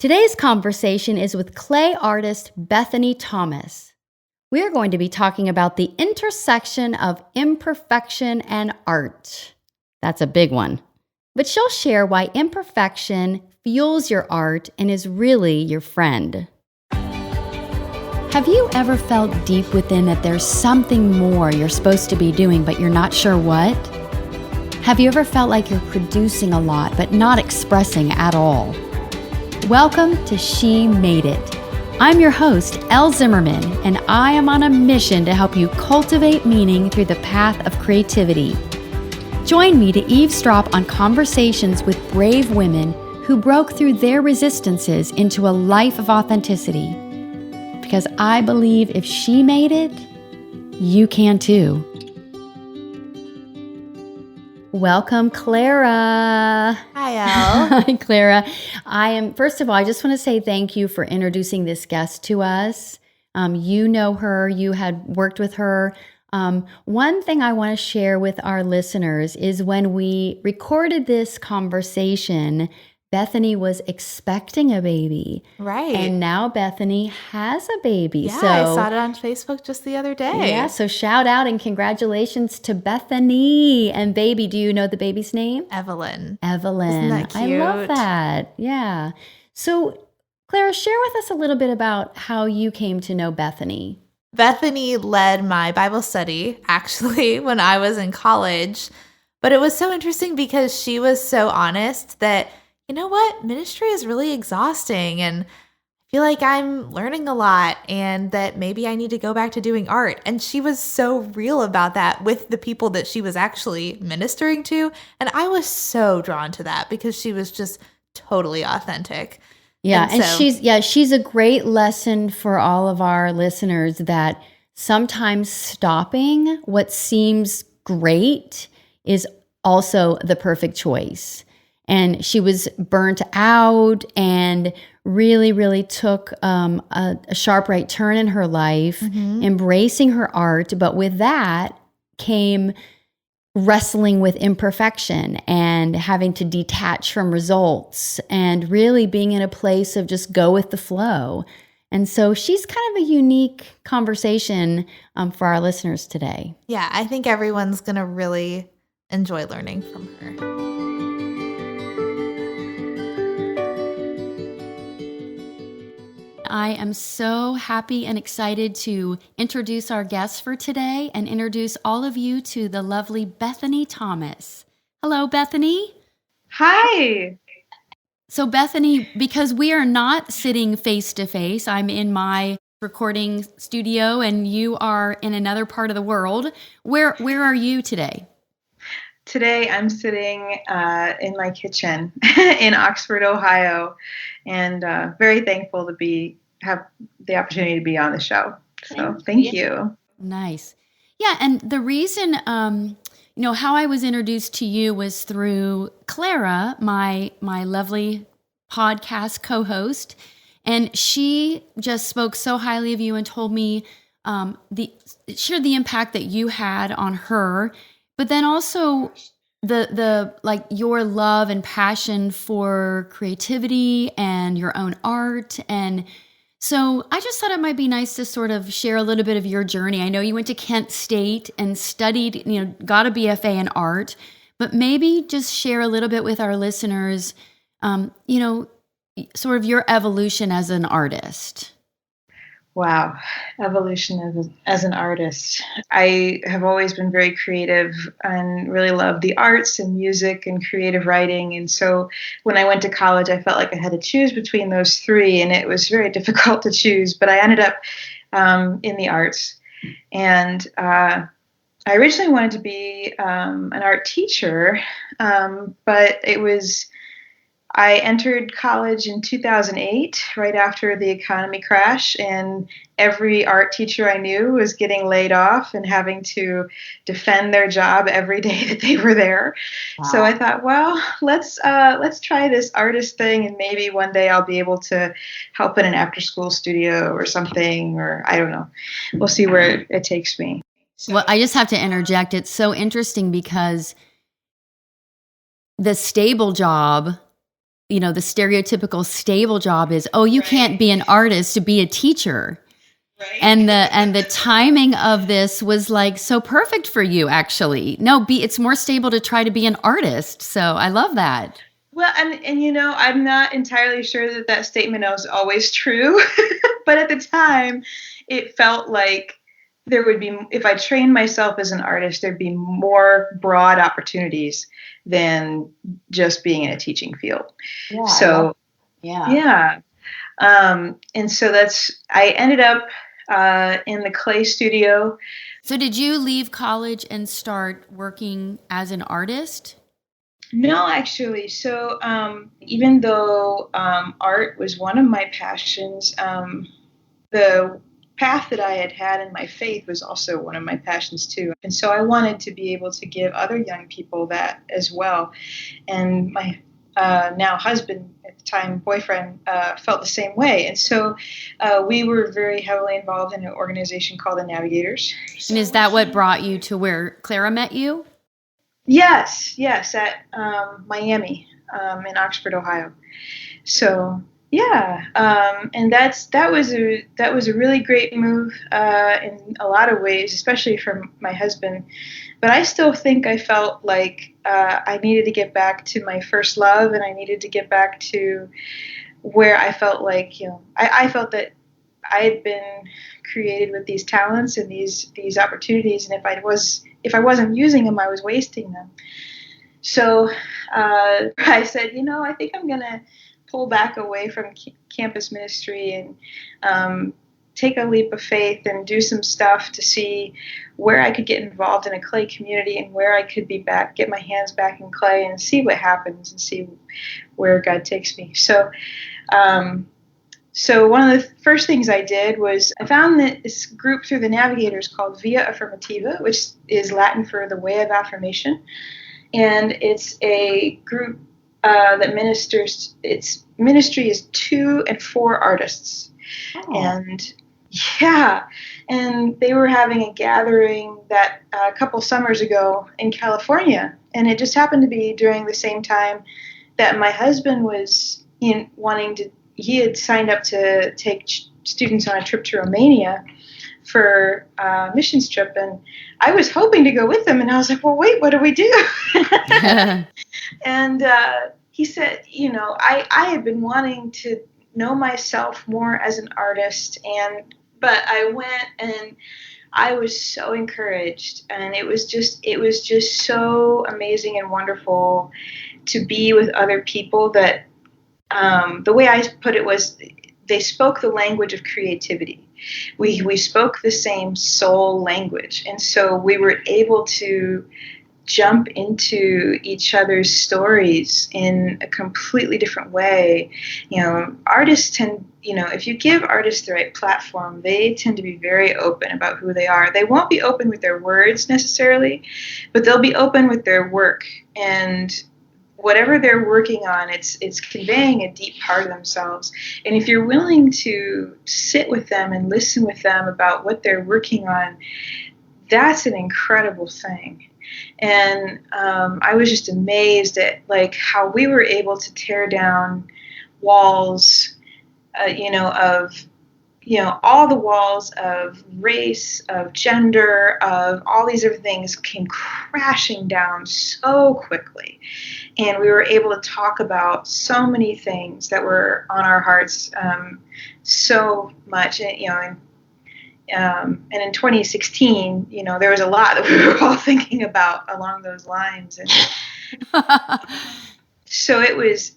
Today's conversation is with clay artist Bethany Thomas. We are going to be talking about the intersection of imperfection and art. That's a big one. But she'll share why imperfection fuels your art and is really your friend. Have you ever felt deep within that there's something more you're supposed to be doing, but you're not sure what? Have you ever felt like you're producing a lot, but not expressing at all? Welcome to She Made It. I'm your host, Elle Zimmerman, and I am on a mission to help you cultivate meaning through the path of creativity. Join me to eavesdrop on conversations with brave women who broke through their resistances into a life of authenticity. Because I believe if she made it, you can too. Welcome, Clara. Hi, Elle. Hi, Clara. First of all, I just want to say thank you for introducing this guest to us. You know her, you had worked with her. One thing I want to share with our listeners is when we recorded this conversation, Bethany was expecting a baby. Right. And now Bethany has a baby. Yeah, I saw it on Facebook just the other day. Yeah, so shout out and congratulations to Bethany. And baby, do you know the baby's name? Evelyn. Evelyn. Isn't that cute? I love that. Yeah. So, Clara, share with us a little bit about how you came to know Bethany. Bethany led my Bible study, actually, when I was in college. But it was so interesting because she was so honest that, you know what, ministry is really exhausting and I feel like I'm learning a lot and that maybe I need to go back to doing art. And she was so real about that with the people that she was actually ministering to. And I was so drawn to that because she was just totally authentic. Yeah, and she's a great lesson for all of our listeners that sometimes stopping what seems great is also the perfect choice. And she was burnt out and really, really took a sharp right turn in her life, embracing her art. But with that came wrestling with imperfection and having to detach from results and really being in a place of just go with the flow. And so she's kind of a unique conversation for our listeners today. Yeah, I think everyone's going to really enjoy learning from her. I am so happy and excited to introduce our guest for today and introduce all of you to the lovely Bethany Thomas. Hello, Bethany. Hi. So, Bethany, because we are not sitting face to face, I'm in my recording studio and you are in another part of the world. Where are you today? Today I'm sitting in my kitchen in Oxford, Ohio, and very thankful to have the opportunity to be on the show. So thank you. Nice. Yeah, and the reason, how I was introduced to you was through Clara, my lovely podcast co-host, and she just spoke so highly of you and told me shared the impact that you had on her. But then also the like your love and passion for creativity and your own art. And so I just thought it might be nice to sort of share a little bit of your journey. I know you went to Kent State and studied, got a BFA in art, but maybe just share a little bit with our listeners, sort of your evolution as an artist. Wow. Evolution as an artist. I have always been very creative and really loved the arts and music and creative writing. And so when I went to college, I felt like I had to choose between those three, and it was very difficult to choose. But I ended up in the arts. And I originally wanted to be an art teacher, but I entered college in 2008, right after the economy crash, and every art teacher I knew was getting laid off and having to defend their job every day that they were there. Wow. So I thought, well, let's try this artist thing, and maybe one day I'll be able to help in an after-school studio or something, or I don't know. We'll see where it takes me. Well, I just have to interject. It's so interesting because the stable job the stereotypical stable job is, oh, you can't be an artist to be a teacher. Right. And the timing of this was like so perfect for you, actually. No, it's more stable to try to be an artist. So I love that. Well, and I'm not entirely sure that statement was always true, but at the time, it felt like there would be, if I trained myself as an artist, there'd be more broad opportunities than just being in a teaching field. Yeah. So, yeah. And so I ended up in the clay studio. So did you leave college and start working as an artist? No, actually. So even though art was one of my passions, the path that I had in my faith was also one of my passions too. And so I wanted to be able to give other young people that as well. And my now husband, at the time boyfriend, felt the same way. And so we were very heavily involved in an organization called the Navigators. And is that what brought you to where Clara met you? Yes, at Miami, in Oxford, Ohio. So yeah, and that was a really great move in a lot of ways, especially for my husband. But I still think I felt like I needed to get back to my first love, and I needed to get back to where I felt like, I felt that I had been created with these talents and these opportunities, and if I wasn't using them, I was wasting them. So I said, I think I'm going to pull back away from campus ministry and take a leap of faith and do some stuff to see where I could get involved in a clay community and where I could get my hands back in clay and see what happens and see where God takes me. So one of the first things I did was I found this group through the Navigators called Via Affirmativa, which is Latin for the way of affirmation. And it's a group that ministers. Its ministry is 2 and 4 artists. Oh. And they were having a gathering that a couple summers ago in California. And it just happened to be during the same time that my husband was he had signed up to take students on a trip to Romania for a missions trip, and I was hoping to go with them, and I was like, well, wait, what do we do? And he said, I had been wanting to know myself more as an artist, but I went and I was so encouraged, and it was just so amazing and wonderful to be with other people that the way I put it was they spoke the language of creativity. We spoke the same soul language. And so we were able to jump into each other's stories in a completely different way. Artists tend, if you give artists the right platform, they tend to be very open about who they are. They won't be open with their words necessarily, but they'll be open with their work. And whatever they're working on, it's conveying a deep part of themselves. And if you're willing to sit with them and listen with them about what they're working on, that's an incredible thing. And I was just amazed at how we were able to tear down walls, all the walls of race, of gender, of all these other things came crashing down so quickly. And we were able to talk about so many things that were on our hearts so much. And in 2016, there was a lot that we were all thinking about along those lines. And so it was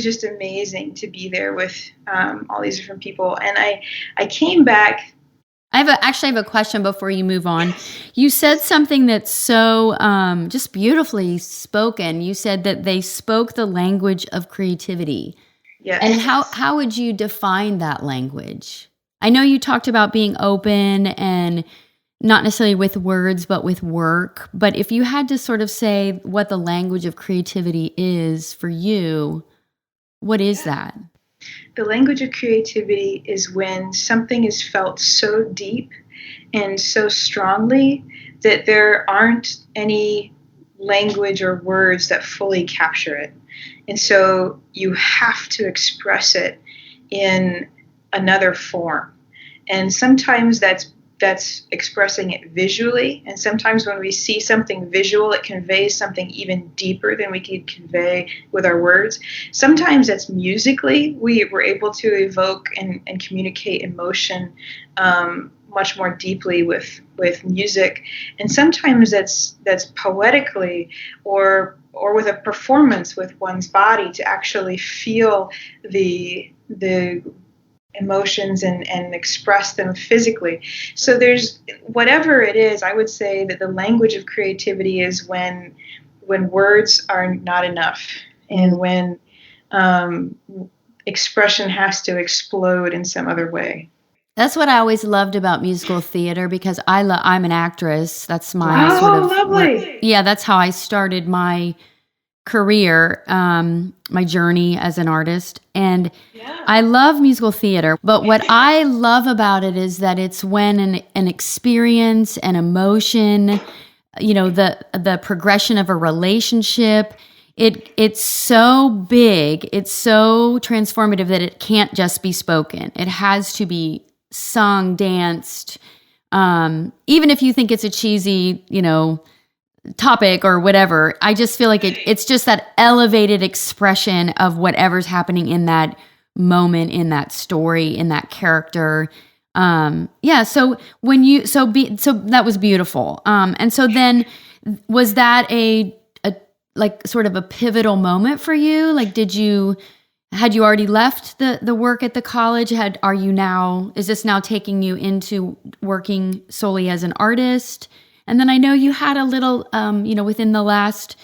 just amazing to be there with all these different people. And I came back. I have a question before you move on. You said something that's so just beautifully spoken. You said that they spoke the language of creativity. Yes. And how would you define that language? I know you talked about being open and not necessarily with words, but with work. But if you had to sort of say what the language of creativity is for you, what is that? The language of creativity is when something is felt so deep and so strongly that there aren't any language or words that fully capture it. And so you have to express it in another form. And sometimes that's expressing it visually. And sometimes when we see something visual, it conveys something even deeper than we could convey with our words. Sometimes that's musically. We're able to evoke and communicate emotion much more deeply with music. And sometimes that's poetically or with a performance with one's body to actually feel the emotions and express them physically. So there's whatever it is, I would say that the language of creativity is when words are not enough and when expression has to explode in some other way. That's what I always loved about musical theater, because I'm an actress. That's my Lovely. That's how I started my career, my journey as an artist. And I love musical theater, but what I love about it is that it's when an experience, an emotion, the progression of a relationship, it's so big, it's so transformative that it can't just be spoken. It has to be sung, danced, even if you think it's a cheesy, topic or whatever. I just feel like it's just that elevated expression of whatever's happening in that moment, in that story, in that character. So that was beautiful. And so then was that a like sort of a pivotal moment for you? Like, had you already left the work at the college? Is this now taking you into working solely as an artist? And then I know you had a little, within the last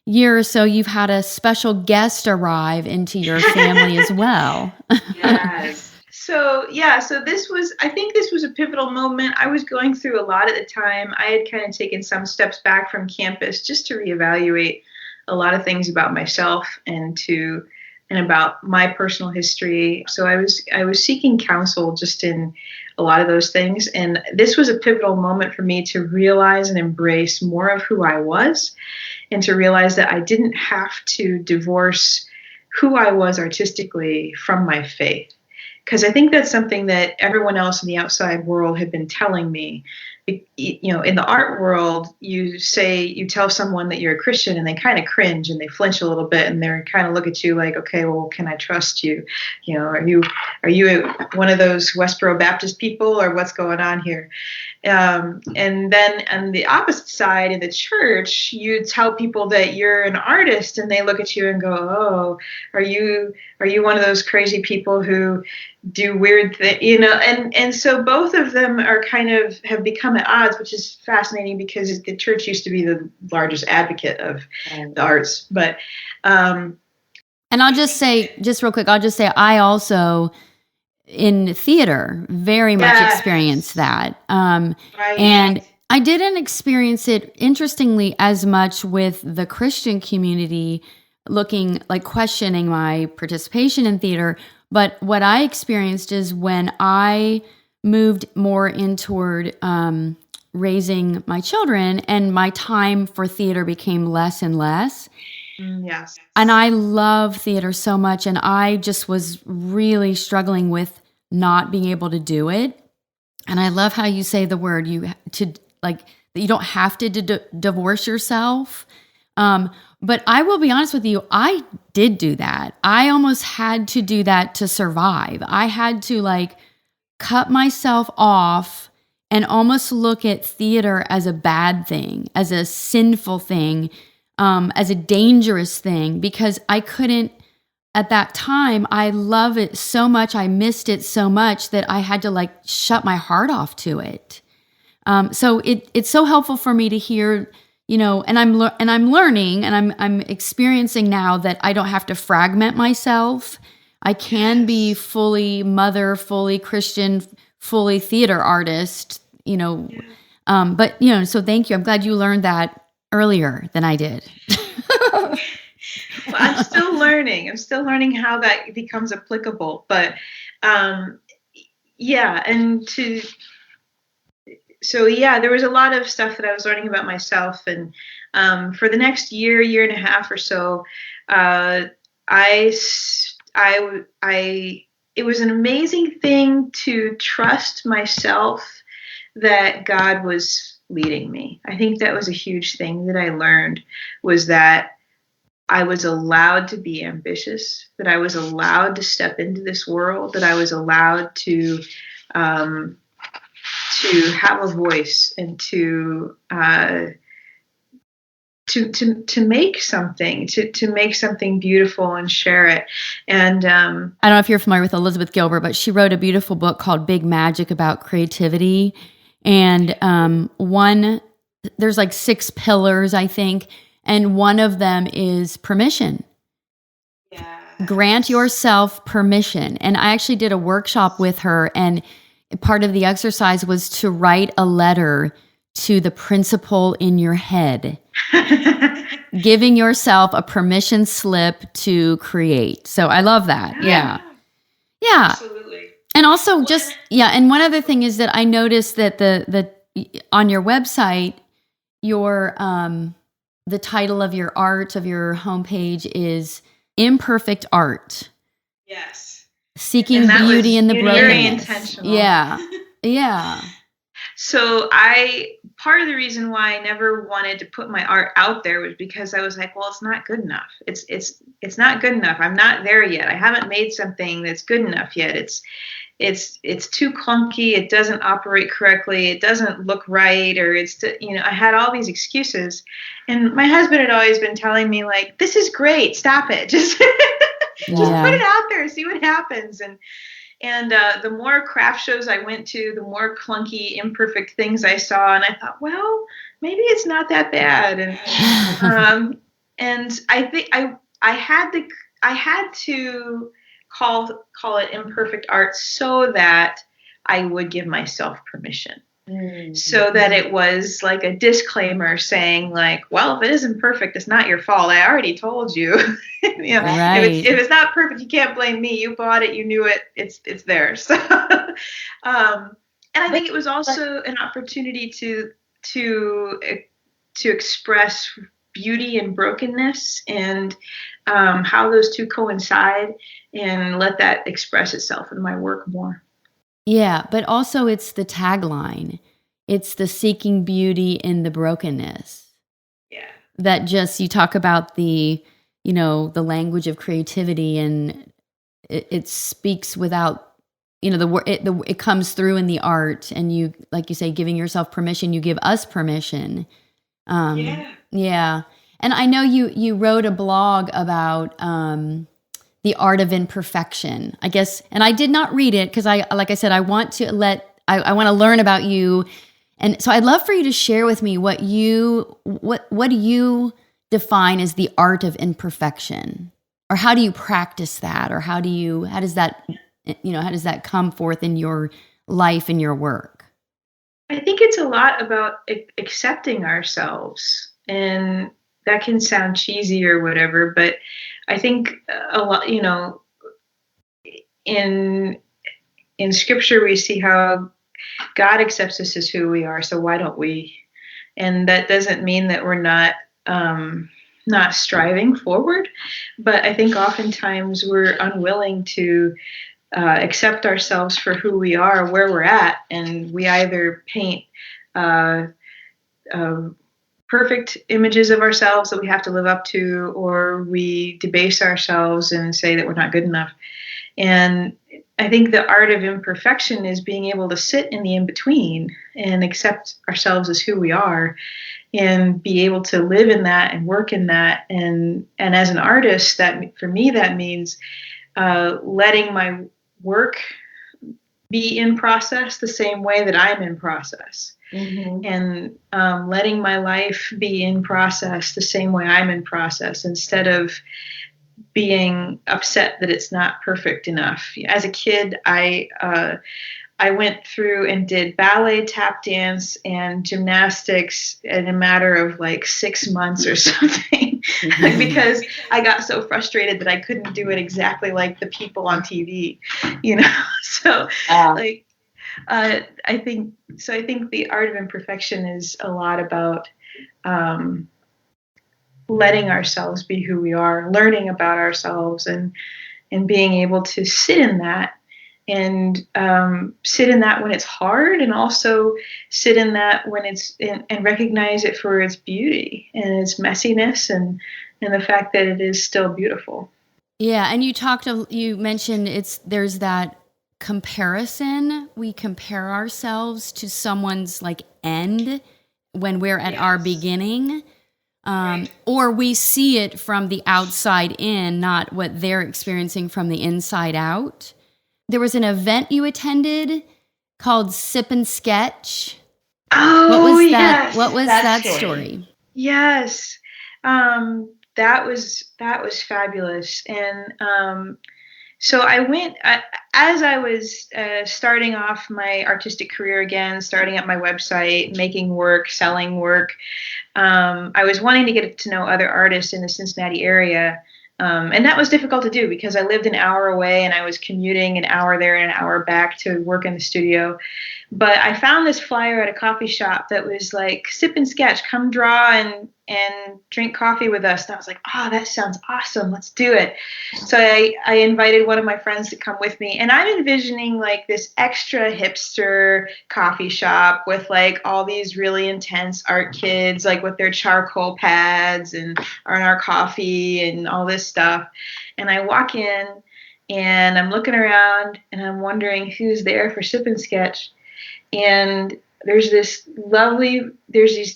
year or so, you've had a special guest arrive into your family as well. Yes. So I think this was a pivotal moment. I was going through a lot at the time. I had kind of taken some steps back from campus just to reevaluate a lot of things about myself and about my personal history. So I was seeking counsel just in a lot of those things. And this was a pivotal moment for me to realize and embrace more of who I was, and to realize that I didn't have to divorce who I was artistically from my faith. Because I think that's something that everyone else in the outside world had been telling me. In the art world, you tell someone that you're a Christian and they kind of cringe and they flinch a little bit and they kind of look at you like, okay, well, can I trust you? Are you one of those Westboro Baptist people, or what's going on here? And then on the opposite side in the church, you tell people that you're an artist and they look at you and go, oh, are you one of those crazy people who do weird things, and so both of them are kind of have become at odds, which is fascinating because the church used to be the largest advocate of the arts. But and I'll just say, just real quick, I also in theater very much experienced that. Right. And I didn't experience it, interestingly, as much with the Christian community questioning my participation in theater. But what I experienced is when I moved more in toward raising my children, and my time for theater became less and less. Yes. And I love theater so much, and I just was really struggling with not being able to do it. And I love how you say the word that you don't have to divorce yourself. But I will be honest with you, I did do that. I almost had to do that to survive. I had to cut myself off and almost look at theater as a bad thing, as a sinful thing, as a dangerous thing, because I couldn't, at that time, I love it so much, I missed it so much that I had to shut my heart off to it. So it's so helpful for me to hear, and I'm learning and I'm experiencing now that I don't have to fragment myself. I can be fully mother, fully Christian, fully theater artist, but so thank you. I'm glad you learned that earlier than I did. Well, I'm still learning. I'm still learning how that becomes applicable, but there was a lot of stuff that I was learning about myself, and For the next year and a half or so, uh, I, it was an amazing thing to trust myself that God was leading me. I think that was a huge thing that I learned, was that I was allowed to be ambitious, that I was allowed to step into this world, that I was allowed um, to have a voice and to make something, to make something beautiful and share it. And I don't know if you're familiar with Elizabeth Gilbert, but she wrote a beautiful book called Big Magic about creativity. And there's like 6 pillars, I think. And one of them is permission. yeah. Grant yourself permission. And I actually did a workshop with her, and part of the exercise was to write a letter to the principal in your head, giving yourself a permission slip to create. So I love that. Yeah. Absolutely. And also and one other thing is that I noticed that the on your website, your the title of your homepage is Imperfect Art. Yes. Seeking beauty in the brokenness. Very intentional. Yeah. So part of the reason why I never wanted to put my art out there was because I was like, well, it's not good enough. It's not good enough. I'm not there yet. I haven't made something that's good enough yet. It's too clunky. It doesn't operate correctly. It doesn't look right. Or I had all these excuses, and my husband had always been telling me, like, this is great. Stop it. Just put it out there. See what happens. And the more craft shows I went to, the more clunky, imperfect things I saw, and I thought, well, maybe it's not that bad. And I think I had to call it imperfect art so that I would give myself permission. So that it was like a disclaimer saying, like, well, if it isn't perfect, it's not your fault. I already told you. Right. If it's not perfect, you can't blame me. You bought it. You knew it. It's there. So, and I think it was also an opportunity to express beauty and brokenness, and how those two coincide, and let that express itself in my work more. Yeah, but also it's the tagline. It's the seeking beauty in the brokenness. Yeah. That just, you talk about the language of creativity, and it speaks without, it comes through in the art, and you, like you say, giving yourself permission, you give us permission. Yeah. And I know you wrote a blog about, the Art of Imperfection, I guess. And I did not read it because like I said, I want to learn about you. And so I'd love for you to share with me what do you define as the art of imperfection, or how do you practice that? Or how does that come forth in your life and your work? I think it's a lot about accepting ourselves, and that can sound cheesy or whatever, but I think a lot, in scripture, we see how God accepts us as who we are. So why don't we? And that doesn't mean that we're not striving forward, but I think oftentimes we're unwilling to accept ourselves for who we are, where we're at, and we either paint perfect images of ourselves that we have to live up to, or we debase ourselves and say that we're not good enough. And I think the art of imperfection is being able to sit in the in-between and accept ourselves as who we are, and be able to live in that and work in that. And as an artist, that for me, that means letting my work be in process the same way that I'm in process. Mm-hmm. And letting my life be in process the same way I'm in process, instead of being upset that it's not perfect enough. As a kid, I went through and did ballet, tap dance, and gymnastics in a matter of like 6 months or something, because I got so frustrated that I couldn't do it exactly like the people on TV, So I think the art of imperfection is a lot about letting ourselves be who we are, learning about ourselves, and being able to sit in that, and sit in that when it's hard, and also sit in that when and recognize it for its beauty and its messiness, and the fact that it is still beautiful. Yeah, and you mentioned there's that comparison. We compare ourselves to someone's like end when we're at our beginning. Right. Or we see it from the outside in, not what they're experiencing from the inside out. There was an event you attended called Sip and Sketch. Oh, What was that? yes, What was that story? Yes, that was fabulous, and so I went as I was starting off my artistic career again, starting up my website, making work, selling work. I was wanting to get to know other artists in the Cincinnati area. And that was difficult to do because I lived an hour away and I was commuting an hour there and an hour back to work in the studio. But I found this flyer at a coffee shop that was like, sip and sketch, come draw and drink coffee with us. And I was like, oh, that sounds awesome. Let's do it. So I invited one of my friends to come with me. And I'm envisioning like this extra hipster coffee shop with like all these really intense art kids, like with their charcoal pads and our coffee and all this stuff. And I walk in and I'm looking around and I'm wondering who's there for sip and sketch. And there's these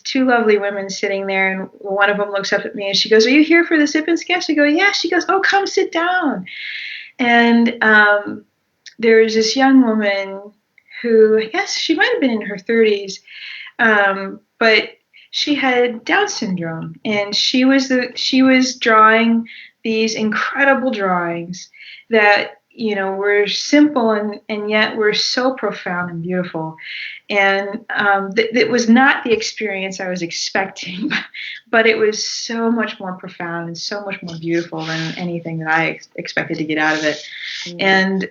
two lovely women sitting there, and one of them looks up at me and she goes, "Are you here for the sip and sketch?" I go, "Yeah." She goes, "Oh, come sit down." And there was this young woman who, I guess she might have been in her 30s, but she had Down syndrome, and she was drawing these incredible drawings that were simple and yet were so profound and beautiful. And it was not the experience I was expecting, but it was so much more profound and so much more beautiful than anything that I expected to get out of it. And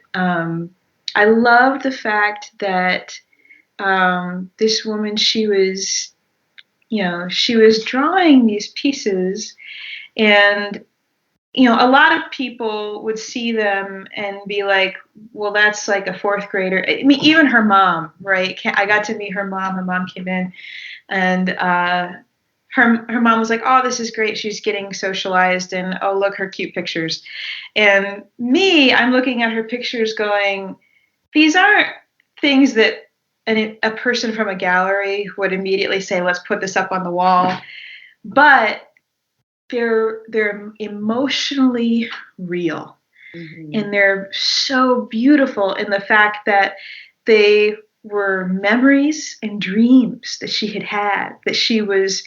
I loved the fact that this woman, she was drawing these pieces, and a lot of people would see them and be like, well, that's like a fourth grader. I mean, even her mom, right? I got to meet her mom. Her mom came in, and her mom was like, oh, this is great. She's getting socialized, and oh, look, her cute pictures. And me, I'm looking at her pictures going, these aren't things that a person from a gallery would immediately say, let's put this up on the wall. But they're emotionally real, and they're so beautiful in the fact that they were memories and dreams that she had that she was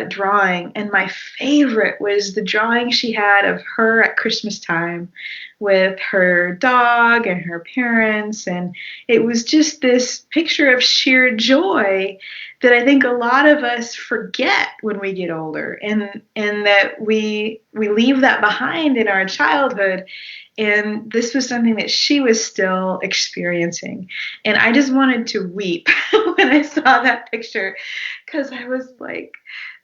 drawing. And my favorite was the drawing she had of her at Christmas time with her dog and her parents, and it was just this picture of sheer joy that I think a lot of us forget when we get older, and that we leave that behind in our childhood. And this was something that she was still experiencing. And I just wanted to weep when I saw that picture, because I was like,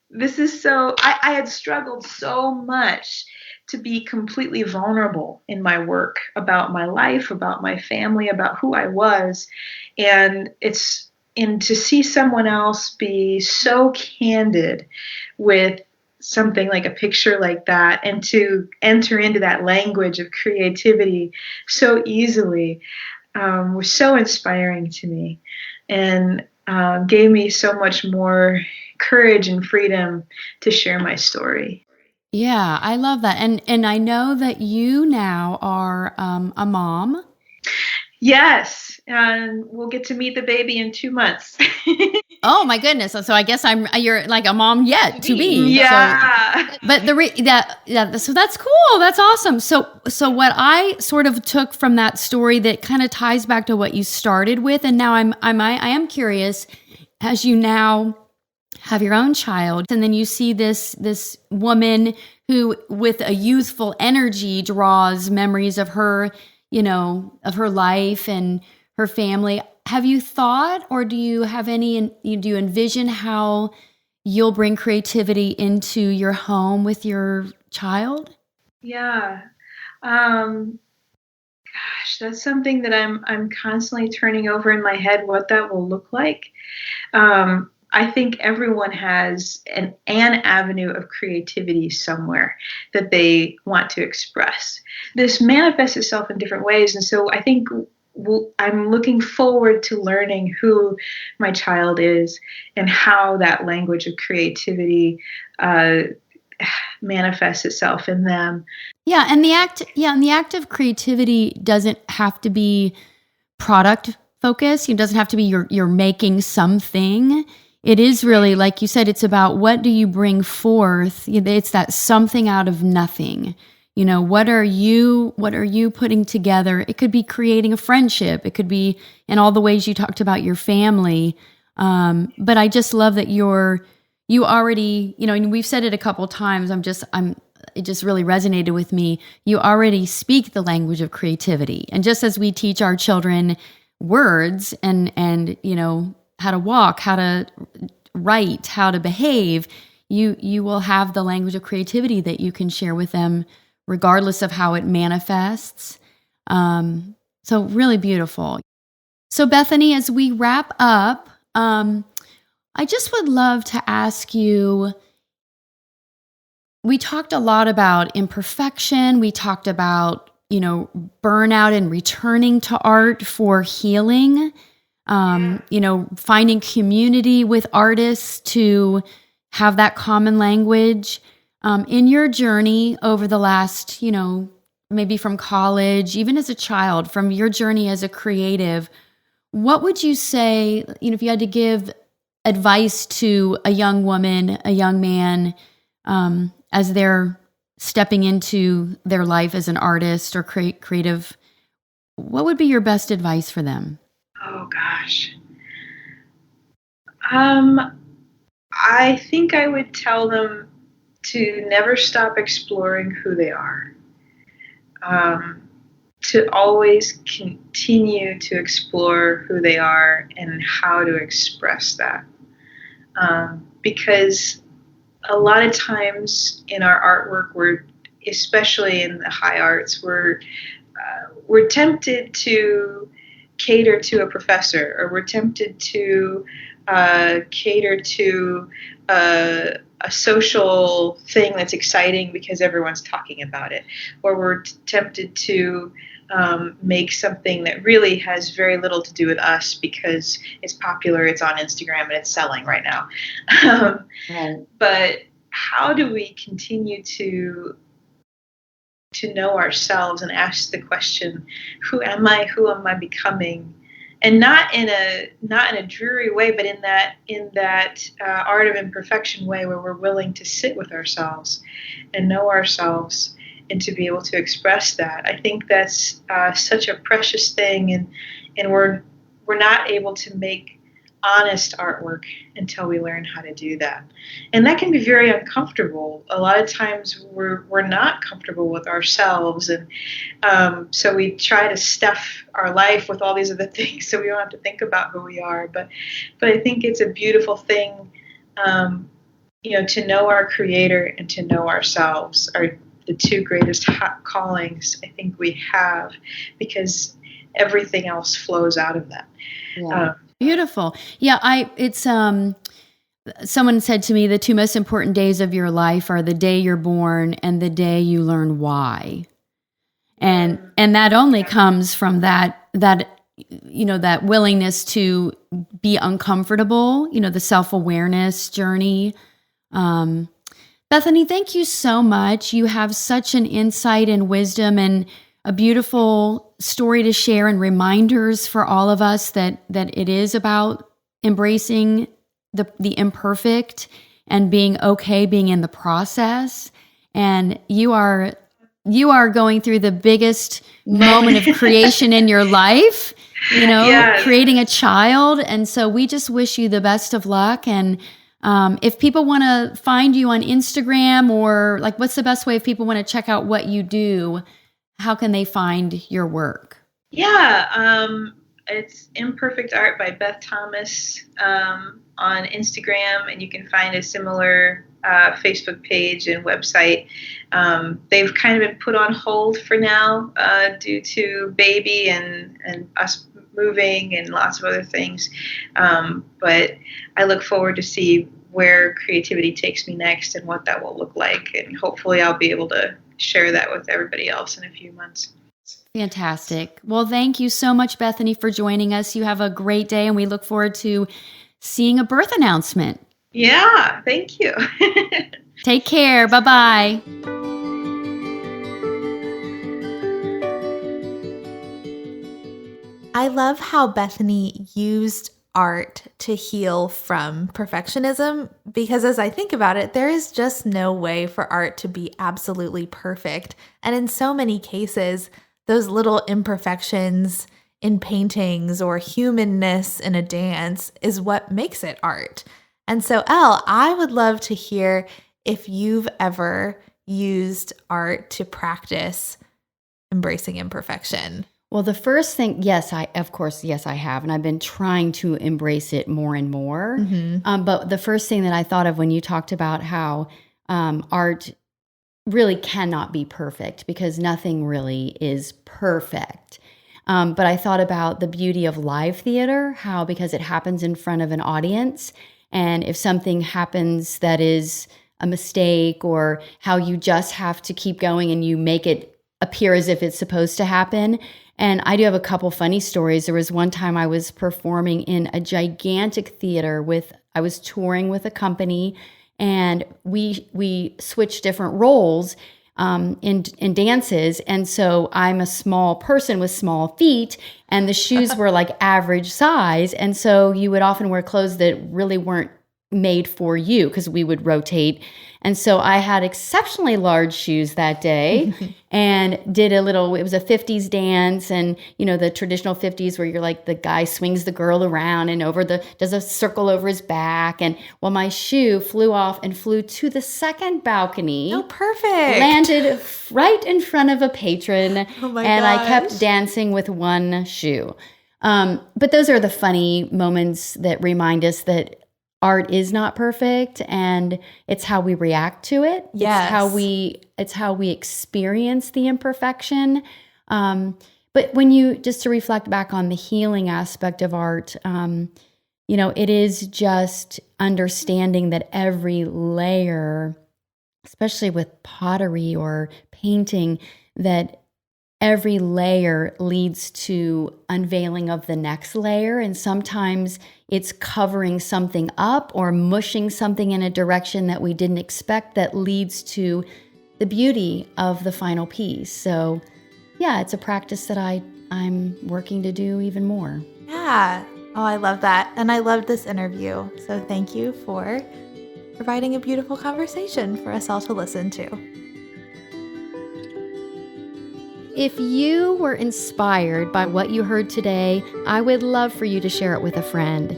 this is so, I had struggled so much to be completely vulnerable in my work about my life, about my family, about who I was. And to see someone else be so candid with something like a picture like that, and to enter into that language of creativity so easily, was so inspiring to me, and gave me so much more courage and freedom to share my story. Yeah, I love that. And I know that you now are a mom. Yes, and we'll get to meet the baby in 2 months. Oh my goodness! So I guess you're like a mom yet to be. Yeah. So, but so that's cool. That's awesome. So what I sort of took from that story that kind of ties back to what you started with, and now I am curious, as you now have your own child, and then you see this woman who, with a youthful energy, draws memories of her, of her life and her family. Have you thought, or do you have do you envision how you'll bring creativity into your home with your child? Yeah. Um, Gosh, that's something that I'm constantly turning over in my head what that will look like. I think everyone has an avenue of creativity somewhere that they want to express. This manifests itself in different ways, and so I think I'm looking forward to learning who my child is and how that language of creativity uh, manifests itself in them. Yeah, and the act of creativity doesn't have to be product focused. It doesn't have to be you're making something. It is really, like you said, it's about what do you bring forth? It's that something out of nothing. What are you putting together? It could be creating a friendship. It could be in all the ways you talked about your family. But I just love that you already, and we've said it a couple times. It just really resonated with me. You already speak the language of creativity. And just as we teach our children words and how to walk, how to write, how to behave, you will have the language of creativity that you can share with them regardless of how it manifests. So really beautiful. So Bethany, as we wrap up, I just would love to ask you, we talked a lot about imperfection. We talked about, burnout and returning to art for healing, finding community with artists to have that common language. In your journey over the last, maybe from college, even as a child, from your journey as a creative, what would you say, if you had to give advice to a young woman, a young man, as they're stepping into their life as an artist or creative, what would be your best advice for them? Oh gosh. I think I would tell them to never stop exploring who they are. To always continue to explore who they are and how to express that. Because a lot of times in our artwork, especially in the high arts, we're tempted to cater to a professor, or we're tempted to cater to a social thing that's exciting because everyone's talking about it, or we're tempted to make something that really has very little to do with us because it's popular, it's on Instagram, and it's selling right now. Right. But how do we continue to know ourselves and ask the question, who am I? Who am I becoming? And not in a dreary way, but in that art of imperfection way, where we're willing to sit with ourselves and know ourselves and to be able to express that. I think that's such a precious thing, and we're not able to make honest artwork until we learn how to do that. And that can be very uncomfortable. A lot of times we're not comfortable with ourselves, and so we try to stuff our life with all these other things so we don't have to think about who we are. But I think it's a beautiful thing, to know our Creator and to know ourselves are the two greatest callings I think we have, because everything else flows out of that. Yeah. Beautiful. Yeah, it's someone said to me, the two most important days of your life are the day you're born and the day you learn why. And that only comes from that willingness to be uncomfortable, the self-awareness journey. Bethany, thank you so much. You have such an insight and wisdom and a beautiful story to share, and reminders for all of us that it is about embracing the imperfect and being okay being in the process. And you are going through the biggest moment of creation in your life, yes. Creating a child. And so we just wish you the best of luck. And if people want to find you on Instagram, or what's the best way if people want to check out what you do? How can they find your work? Yeah, It's Imperfect Art by Beth Thomas on Instagram, and you can find a similar Facebook page and website. They've kind of been put on hold for now due to baby and us moving and lots of other things. But I look forward to see where creativity takes me next and what that will look like. And hopefully I'll be able to share that with everybody else in a few months. Fantastic. Well, thank you so much, Bethany, for joining us. You have a great day, and we look forward to seeing a birth announcement. Yeah, thank you. Take care. Bye-bye. I love how Bethany used art to heal from perfectionism, because as I think about it, there is just no way for art to be absolutely perfect. And in so many cases, those little imperfections in paintings or humanness in a dance is what makes it art. And so, Elle, I would love to hear if you've ever used art to practice embracing imperfection. Well, the first thing, yes, I have. And I've been trying to embrace it more and more. But the first thing that I thought of when you talked about how art really cannot be perfect, because nothing really is perfect. But I thought about the beauty of live theater, how because it happens in front of an audience, and if something happens that is a mistake, or how you just have to keep going and you make it appear as if it's supposed to happen. And I do have a couple funny stories. There was one time I was performing in a gigantic theater I was touring with a company, and we switched different roles in dances. And so I'm a small person with small feet, and the shoes were like average size. And so you would often wear clothes that really weren't made for you, because we would rotate. And so I had exceptionally large shoes that day and did it was a 50s dance, and the traditional 50s where you're like the guy swings the girl around and does a circle over his back. And my shoe flew off and flew to the second balcony. Oh, perfect. Landed right in front of a patron. Oh my and gosh. I kept dancing with one shoe. But those are the funny moments that remind us that art is not perfect, and it's how we react to it. Yes. It's how we experience the imperfection. But when just to reflect back on the healing aspect of art, it is just understanding that every layer, especially with pottery or painting, that every layer leads to unveiling of the next layer. And sometimes it's covering something up or mushing something in a direction that we didn't expect, that leads to the beauty of the final piece. So yeah, it's a practice that I'm working to do even more. Yeah. Oh, I love that. And I loved this interview. So thank you for providing a beautiful conversation for us all to listen to. If you were inspired by what you heard today, I would love for you to share it with a friend.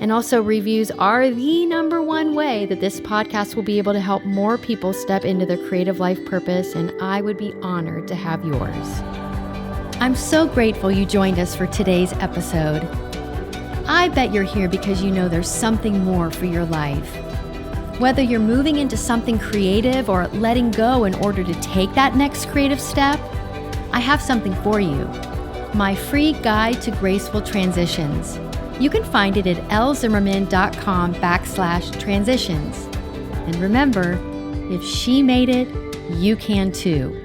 And also, reviews are the number one way that this podcast will be able to help more people step into their creative life purpose, and I would be honored to have yours. I'm so grateful you joined us for today's episode. I bet you're here because you know there's something more for your life. Whether you're moving into something creative or letting go in order to take that next creative step, I have something for you. My free guide to graceful transitions. You can find it at ellzimmerman.com/transitions. And remember, if she made it, you can too.